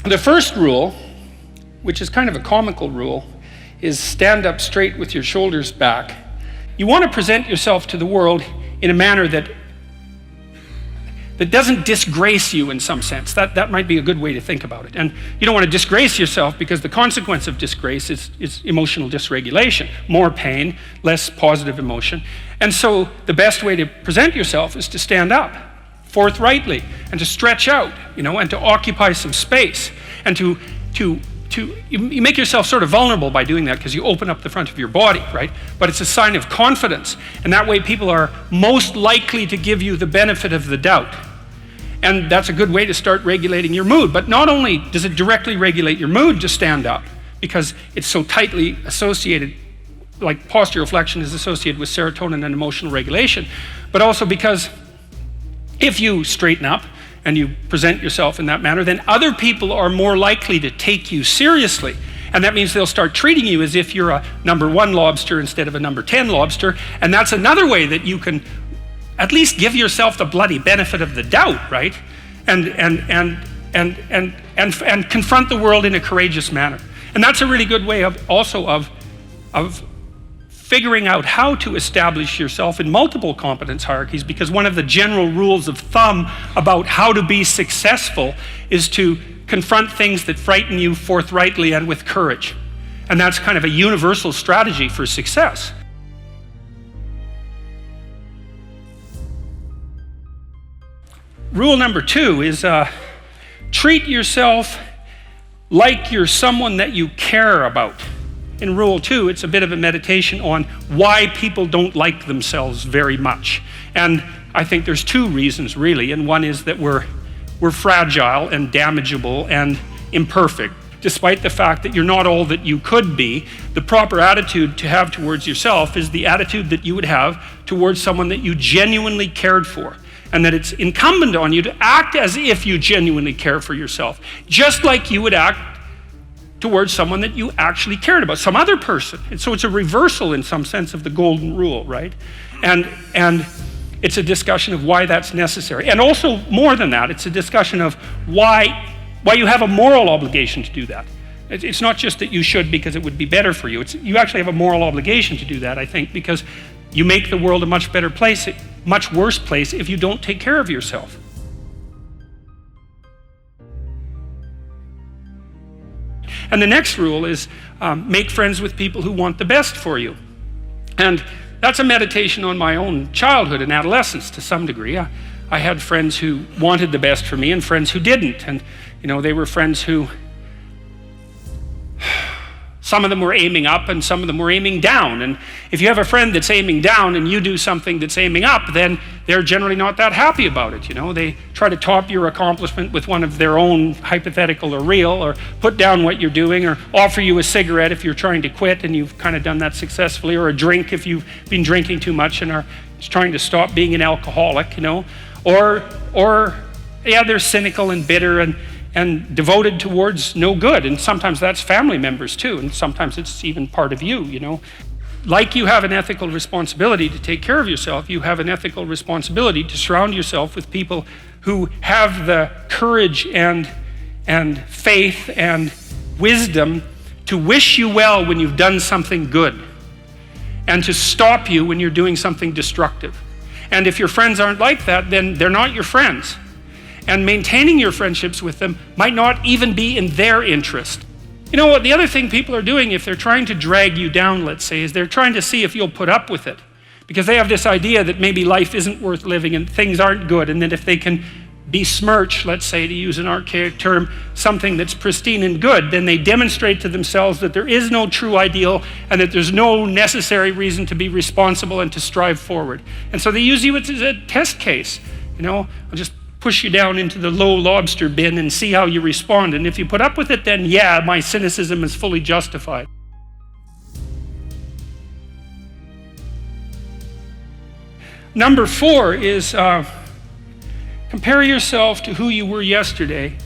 The first rule, which is kind of a comical rule, is stand up straight with your shoulders back. You want to present yourself to the world in a manner that doesn't disgrace you in some sense. That might be a good way to think about it. And you don't want to disgrace yourself, because the consequence of disgrace is emotional dysregulation, more pain, less positive emotion. And so the best way to present yourself is to stand up forthrightly and to stretch out, and to occupy some space, and you make yourself sort of vulnerable by doing that, because you open up the front of your body, right? But it's a sign of confidence, and that way people are most likely to give you the benefit of the doubt. And that's a good way to start regulating your mood. But not only does it directly regulate your mood to stand up, because it's so tightly associated, like postural flexion is associated with serotonin and emotional regulation, but also because if you straighten up and you present yourself in that manner, then other people are more likely to take you seriously. And that means they'll start treating you as if you're a number 1 lobster instead of a number 10 lobster. And that's another way that you can at least give yourself the bloody benefit of the doubt, right? And confront the world in a courageous manner. And that's a really good way of figuring out how to establish yourself in multiple competence hierarchies, because one of the general rules of thumb about how to be successful is to confront things that frighten you forthrightly and with courage. And that's kind of a universal strategy for success. Rule number 2 is treat yourself like you're someone that you care about. In rule 2, it's a bit of a meditation on why people don't like themselves very much. And I think there's 2 reasons really, and one is that we're fragile and damageable and imperfect. Despite the fact that you're not all that you could be, the proper attitude to have towards yourself is the attitude that you would have towards someone that you genuinely cared for. And that it's incumbent on you to act as if you genuinely care for yourself, just like you would act towards someone that you actually cared about, some other person. And so it's a reversal in some sense of the golden rule, right? And it's a discussion of why that's necessary. And also, more than that, it's a discussion of why you have a moral obligation to do that. It's not just that you should because it would be better for you. You actually have a moral obligation to do that, I think, because you make the world a much better place, a much worse place if you don't take care of yourself. And the next rule is make friends with people who want the best for you. And that's a meditation on my own childhood and adolescence to some degree. I had friends who wanted the best for me and friends who didn't. And, they were friends who, some of them were aiming up and some of them were aiming down. And if you have a friend that's aiming down and you do something that's aiming up, then they're generally not that happy about it. They try to top your accomplishment with one of their own, hypothetical or real, or put down what you're doing, or offer you a cigarette if you're trying to quit and you've kind of done that successfully, or a drink if you've been drinking too much and are trying to stop being an alcoholic, or they're cynical and bitter and devoted towards no good. And sometimes that's family members too, and sometimes it's even part of you, Like you have an ethical responsibility to take care of yourself, you have an ethical responsibility to surround yourself with people who have the courage and faith and wisdom to wish you well when you've done something good, and to stop you when you're doing something destructive. And if your friends aren't like that, then they're not your friends. And maintaining your friendships with them might not even be in their interest. The other thing people are doing if they're trying to drag you down, let's say, is they're trying to see if you'll put up with it. Because they have this idea that maybe life isn't worth living and things aren't good, and that if they can besmirch, let's say, to use an archaic term, something that's pristine and good, then they demonstrate to themselves that there is no true ideal and that there's no necessary reason to be responsible and to strive forward. And so they use you as a test case. I'll just push you down into the low lobster bin and see how you respond. And if you put up with it, then yeah, my cynicism is fully justified. Number 4 is compare yourself to who you were yesterday,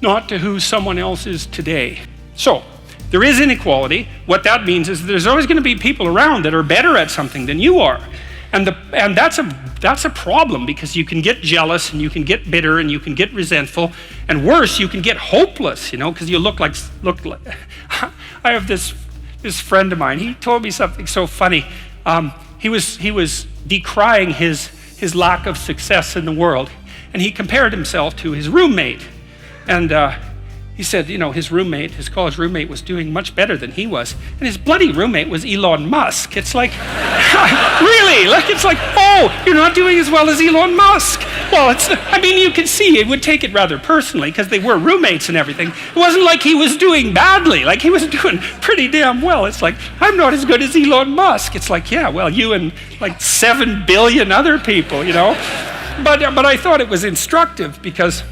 not to who someone else is today. So, there is inequality. What that means is there's always going to be people around that are better at something than you are. And that's a problem, because you can get jealous and you can get bitter and you can get resentful, and worse, you can get hopeless, because you look like I have this friend of mine. He told me something so funny. He was decrying his lack of success in the world, and he compared himself to his roommate. And he said, his college roommate was doing much better than he was. And his bloody roommate was Elon Musk. It's like, really? It's like, oh, you're not doing as well as Elon Musk. Well, you can see it would take it rather personally, because they were roommates and everything. It wasn't like he was doing badly. Like, he was doing pretty damn well. It's like, I'm not as good as Elon Musk. It's like, yeah, well, you and like 7 billion other people, But I thought it was instructive because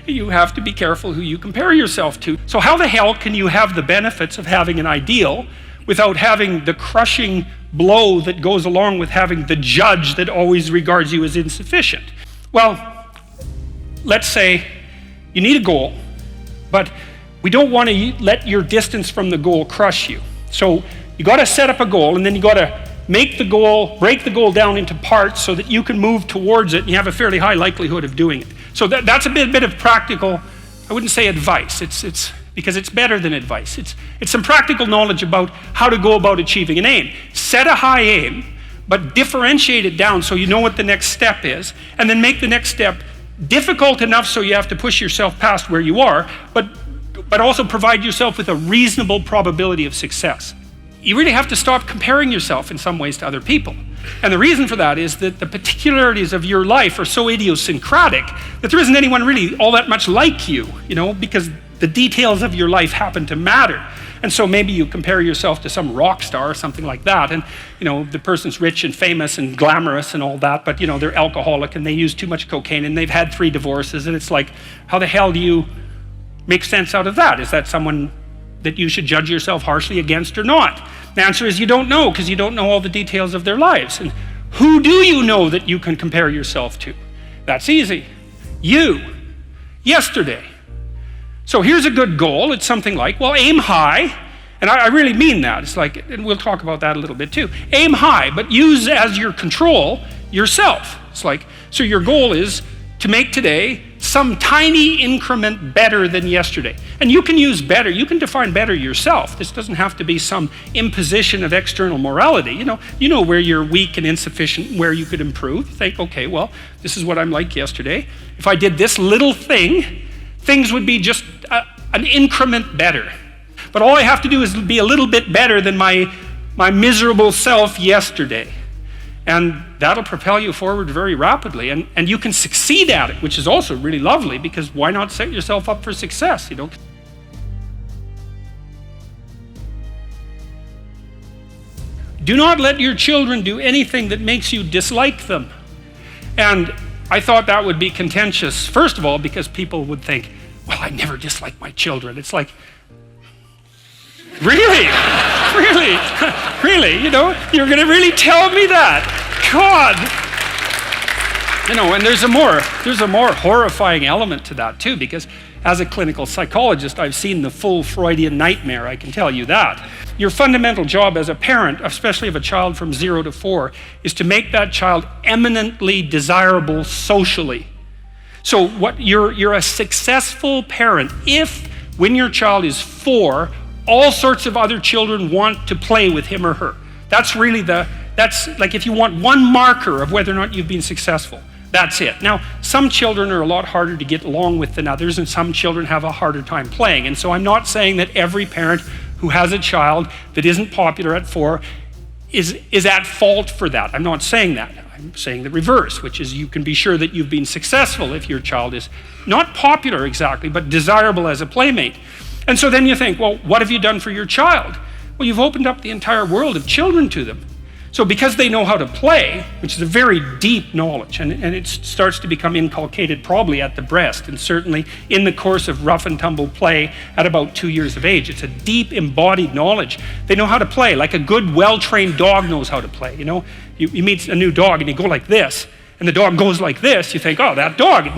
you have to be careful who you compare yourself to. So how the hell can you have the benefits of having an ideal without having the crushing blow that goes along with having the judge that always regards you as insufficient? Well, let's say you need a goal, but we don't want to let your distance from the goal crush you. So you got to set up a goal, and then you got to break the goal down into parts so that you can move towards it, and you have a fairly high likelihood of doing it. So that's a bit of practical, I wouldn't say advice, it's because it's better than advice. It's some practical knowledge about how to go about achieving an aim. Set a high aim, but differentiate it down so you know what the next step is, and then make the next step difficult enough so you have to push yourself past where you are, but also provide yourself with a reasonable probability of success. You really have to stop comparing yourself in some ways to other people. And the reason for that is that the particularities of your life are so idiosyncratic that there isn't anyone really all that much like you, because the details of your life happen to matter. And so maybe you compare yourself to some rock star or something like that, and the person's rich and famous and glamorous and all that, but they're alcoholic and they use too much cocaine and they've had 3 divorces, and it's like, how the hell do you make sense out of that? Is that someone that you should judge yourself harshly against or not? The answer is you don't know, because you don't know all the details of their lives. And who do you know that you can compare yourself to? That's easy. You. Yesterday. So here's a good goal. It's something like, well, aim high. And I really mean that. It's like, and we'll talk about that a little bit too. Aim high, but use as your control yourself. It's like, so your goal is to make today some tiny increment better than yesterday. And you can use better, you can define better yourself. This doesn't have to be some imposition of external morality. You know where you're weak and insufficient, where you could improve. Think, okay, well, this is what I'm like yesterday. If I did this little thing, things would be just an increment better. But all I have to do is be a little bit better than my miserable self yesterday. And that'll propel you forward very rapidly. And you can succeed at it, which is also really lovely, because why not set yourself up for success, Do not let your children do anything that makes you dislike them. And I thought that would be contentious, first of all, because people would think, well, I never dislike my children. It's like, really? Really? You're going to really tell me that? God! And there's a more horrifying element to that too, because as a clinical psychologist, I've seen the full Freudian nightmare, I can tell you that. Your fundamental job as a parent, especially of a child from 0 to 4, is to make that child eminently desirable socially. So you're a successful parent if, when your child is 4, all sorts of other children want to play with him or her. That's like if you want one marker of whether or not you've been successful, that's it. Now, some children are a lot harder to get along with than others, and some children have a harder time playing. And so I'm not saying that every parent who has a child that isn't popular at 4 is at fault for that. I'm not saying that. I'm saying the reverse, which is you can be sure that you've been successful if your child is not popular exactly, but desirable as a playmate. And so then you think, well, what have you done for your child? Well, you've opened up the entire world of children to them. So because they know how to play, which is a very deep knowledge, and it starts to become inculcated probably at the breast, and certainly in the course of rough and tumble play at about 2 years of age. It's a deep embodied knowledge. They know how to play, like a good well-trained dog knows how to play. You meet a new dog and you go like this, and the dog goes like this, you think, oh, that dog,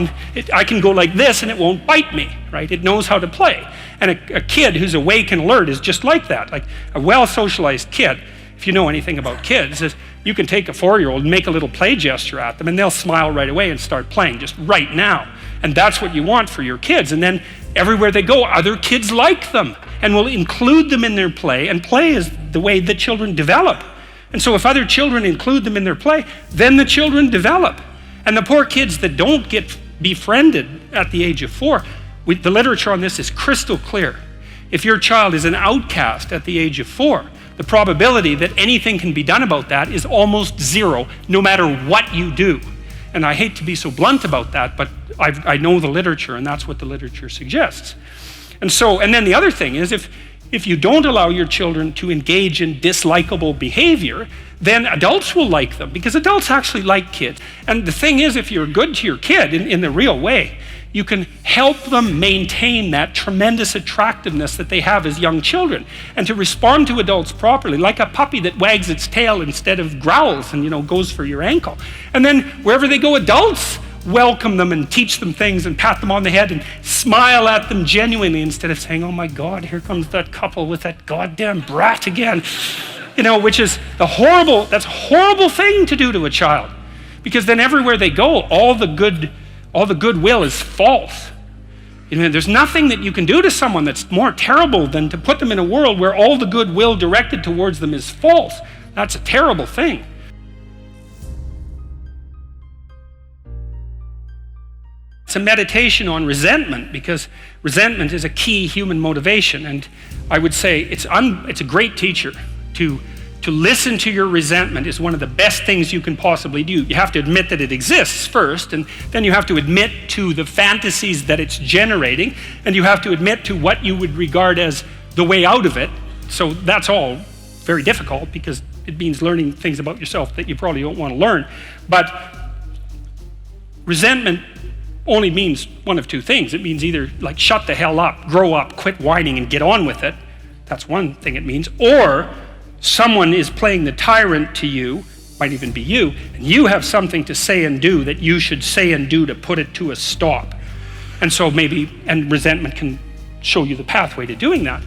I can go like this and it won't bite me, right? It knows how to play. And a kid who's awake and alert is just like that, like a well-socialized kid. If you know anything about kids, you can take a 4-year-old and make a little play gesture at them, and they'll smile right away and start playing just right now. And that's what you want for your kids. And then everywhere they go, other kids like them and will include them in their play. And play is the way that children develop. And so if other children include them in their play, then the children develop. And the poor kids that don't get befriended at the age of 4, the literature on this is crystal clear. If your child is an outcast at the age of 4, the probability that anything can be done about that is almost zero, no matter what you do. And I hate to be so blunt about that, but I know the literature, and that's what the literature suggests. And then the other thing is, if you don't allow your children to engage in dislikable behavior, then adults will like them, because adults actually like kids. And the thing is, if you're good to your kid in the real way, you can help them maintain that tremendous attractiveness that they have as young children, and to respond to adults properly, like a puppy that wags its tail instead of growls and goes for your ankle. And then wherever they go, adults welcome them and teach them things and pat them on the head and smile at them genuinely, instead of saying, oh my God, here comes that couple with that goddamn brat again. Which is that's a horrible thing to do to a child, because then everywhere they go, all the goodwill is false. There's nothing that you can do to someone that's more terrible than to put them in a world where all the goodwill directed towards them is false. That's a terrible thing. It's a meditation on resentment, because resentment is a key human motivation. And I would say it's a great teacher. To listen to your resentment is one of the best things you can possibly do. You have to admit that it exists first, and then you have to admit to the fantasies that it's generating, and you have to admit to what you would regard as the way out of it. So that's all very difficult, because it means learning things about yourself that you probably don't want to learn. But resentment only means one of two things. It means either like shut the hell up, grow up, quit whining and get on with it. That's one thing it means. Or someone is playing the tyrant to you, might even be you, and you have something to say and do that you should say and do to put it to a stop. And so and resentment can show you the pathway to doing that.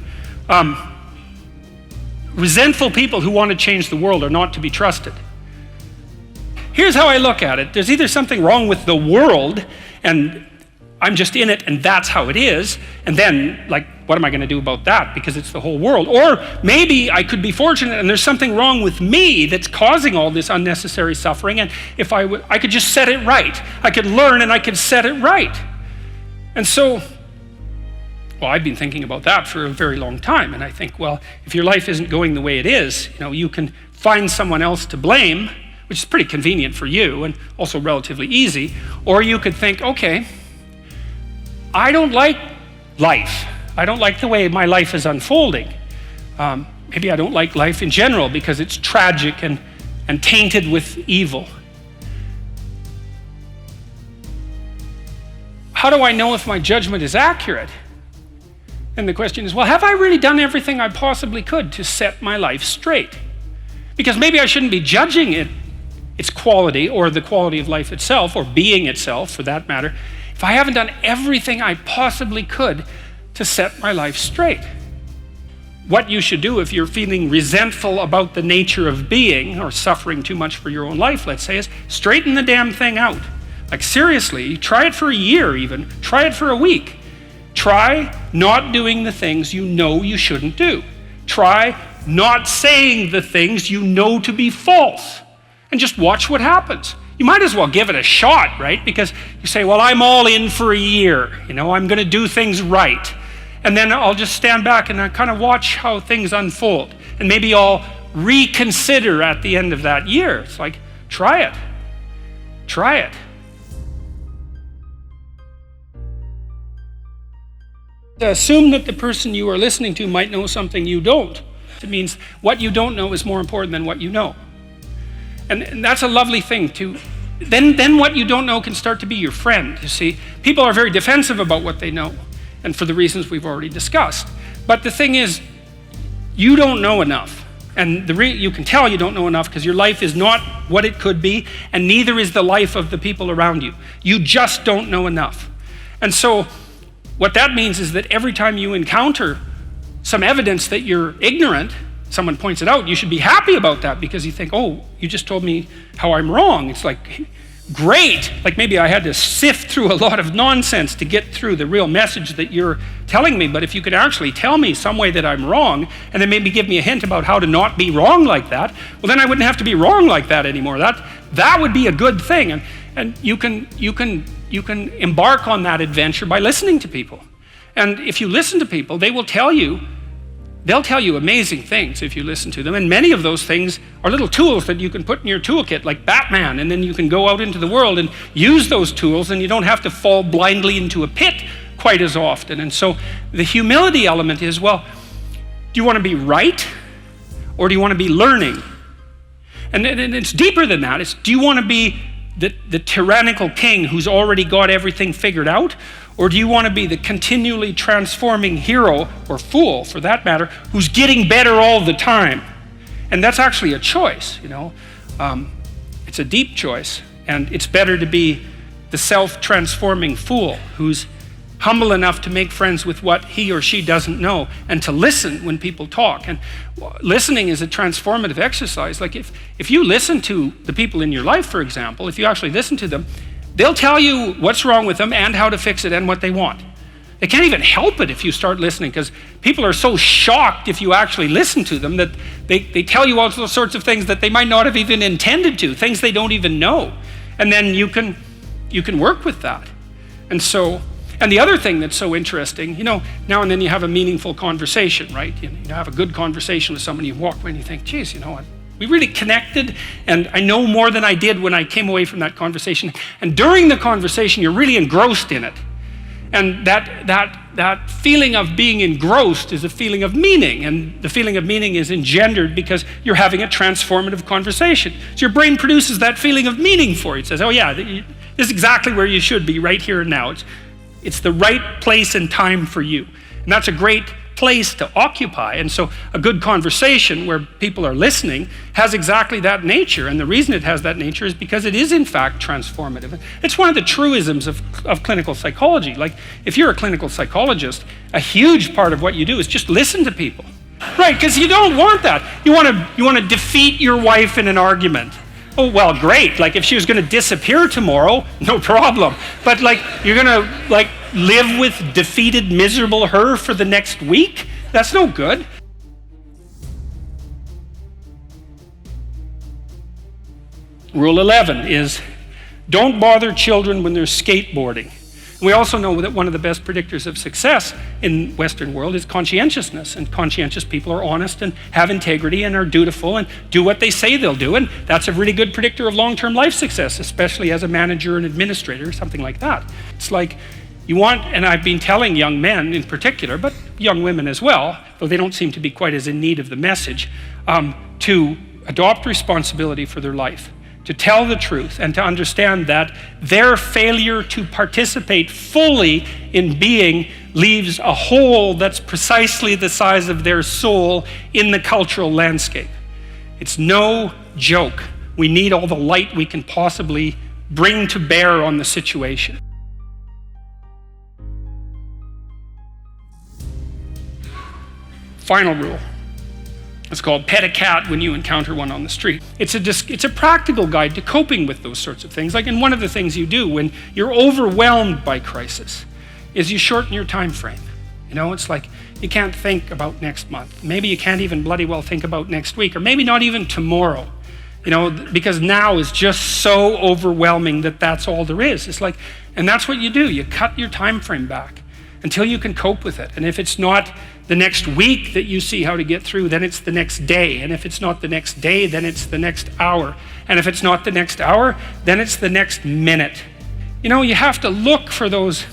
Resentful people who want to change the world are not to be trusted. Here's how I look at it. There's either something wrong with the world, and I'm just in it, and that's how it is. And then, what am I going to do about that? Because it's the whole world. Or maybe I could be fortunate, and there's something wrong with me that's causing all this unnecessary suffering. And if I could just set it right. I could learn, and I could set it right. And so, I've been thinking about that for a very long time. And I think, if your life isn't going the way it is, you can find someone else to blame, which is pretty convenient for you and also relatively easy. Or you could think, okay, I don't like life. I don't like the way my life is unfolding. Maybe I don't like life in general because it's tragic and tainted with evil. How do I know if my judgment is accurate? And the question is, have I really done everything I possibly could to set my life straight? Because maybe I shouldn't be judging its quality, or the quality of life itself, or being itself for that matter, if I haven't done everything I possibly could to set my life straight. What you should do if you're feeling resentful about the nature of being, or suffering too much for your own life, let's say, is straighten the damn thing out. Seriously, try it for a year even. Try it for a week. Try not doing the things you know you shouldn't do. Try not saying the things you know to be false. And just watch what happens. You might as well give it a shot, right? Because you say, I'm all in for a year. I'm going to do things right. And then I'll just stand back and I kind of watch how things unfold. And maybe I'll reconsider at the end of that year. It's like, try it. Try it. Assume that the person you are listening to might know something you don't. It means what you don't know is more important than what you know. And that's a lovely thing too. Then what you don't know can start to be your friend, you see. People are very defensive about what they know, and for the reasons we've already discussed. But the thing is, you don't know enough. And you can tell you don't know enough because your life is not what it could be, and neither is the life of the people around you. You just don't know enough. And so what that means is that every time you encounter some evidence that you're ignorant, someone points it out, you should be happy about that, because you think, oh, you just told me how I'm wrong. It's like, great. Like maybe I had to sift through a lot of nonsense to get through the real message that you're telling me, but if you could actually tell me some way that I'm wrong, and then maybe give me a hint about how to not be wrong like that, well, then I wouldn't have to be wrong like that anymore. That would be a good thing. And you can embark on that adventure by listening to people. And if you listen to people, they'll tell you amazing things if you listen to them. And many of those things are little tools that you can put in your toolkit, like Batman, and then you can go out into the world and use those tools, and you don't have to fall blindly into a pit quite as often. And so the humility element is, well, do you want to be right, or do you want to be learning? And it's deeper than that. It's, do you want to be the tyrannical king who's already got everything figured out? Or do you want to be the continually transforming hero, or fool for that matter, who's getting better all the time? And that's actually a choice, you know. It's a deep choice. And it's better to be the self-transforming fool who's humble enough to make friends with what he or she doesn't know, and to listen when people talk. And listening is a transformative exercise. Like if you listen to the people in your life, for example, if you actually listen to them, they'll tell you what's wrong with them and how to fix it and what they want. They can't even help it if you start listening, because people are so shocked if you actually listen to them that they tell you all sorts of things that they might not have even intended to, things they don't even know. And then you can work with that. And the other thing that's so interesting, you know, now and then you have a meaningful conversation, right? You have a good conversation with someone, you walk away and you think, geez, you know what? We really connected, and I know more than I did when I came away from that conversation. And during the conversation, you're really engrossed in it. And that feeling of being engrossed is a feeling of meaning, and the feeling of meaning is engendered because you're having a transformative conversation. So your brain produces that feeling of meaning for you. It says, oh yeah, this is exactly where you should be right here and now. It's the right place and time for you. And that's a great place to occupy. And so a good conversation where people are listening has exactly that nature. And the reason it has that nature is because it is in fact transformative. It's one of the truisms of clinical psychology. Like if you're a clinical psychologist, a huge part of what you do is just listen to people. Right, because you don't want that. You want to defeat your wife in an argument. Oh, well, great. Like if she was going to disappear tomorrow, no problem. But like you're going to like live with defeated, miserable her for the next week? That's no good. Rule 11 is don't bother children when they're skateboarding. We also know that one of the best predictors of success in Western world is conscientiousness, and conscientious people are honest and have integrity and are dutiful and do what they say they'll do, and that's a really good predictor of long-term life success, especially as a manager and administrator, something like that. It's like you want, and I've been telling young men in particular, but young women as well, though they don't seem to be quite as in need of the message, to adopt responsibility for their life, to tell the truth, and to understand that their failure to participate fully in being leaves a hole that's precisely the size of their soul in the cultural landscape. It's no joke. We need all the light we can possibly bring to bear on the situation. Final rule. It's called pet a cat when you encounter one on the street. It's a practical guide to coping with those sorts of things. Like, and one of the things you do when you're overwhelmed by crisis is you shorten your time frame. You know, it's like you can't think about next month. Maybe you can't even bloody well think about next week, or maybe not even tomorrow. You know, because now is just so overwhelming that that's all there is. It's like, and that's what you do. You cut your time frame back until you can cope with it. And if it's not the next week that you see how to get through, then it's the next day. And if it's not the next day, then it's the next hour. And if it's not the next hour, then it's the next minute. You know, you have to look for that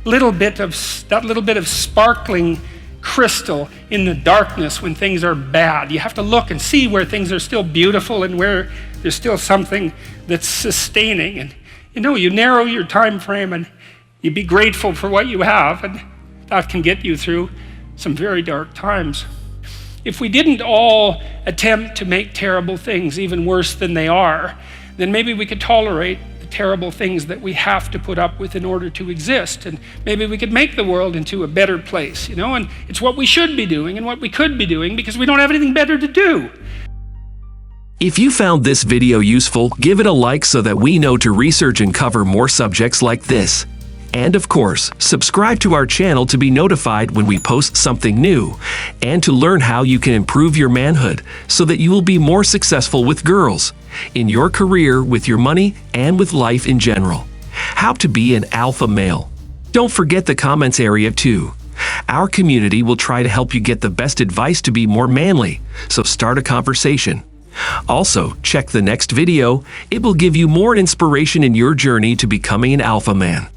little bit of sparkling crystal in the darkness when things are bad. You have to look and see where things are still beautiful and where there's still something that's sustaining. And you know, you narrow your time frame and you be grateful for what you have, and that can get you through some very dark times. If we didn't all attempt to make terrible things even worse than they are, then maybe we could tolerate the terrible things that we have to put up with in order to exist. And maybe we could make the world into a better place, you know, and it's what we should be doing and what we could be doing because we don't have anything better to do. If you found this video useful, give it a like so that we know to research and cover more subjects like this. And of course, subscribe to our channel to be notified when we post something new, and to learn how you can improve your manhood so that you will be more successful with girls, in your career, with your money, and with life in general. How to be an alpha male. Don't forget the comments area too. Our community will try to help you get the best advice to be more manly, so start a conversation. Also, check the next video. It will give you more inspiration in your journey to becoming an alpha man.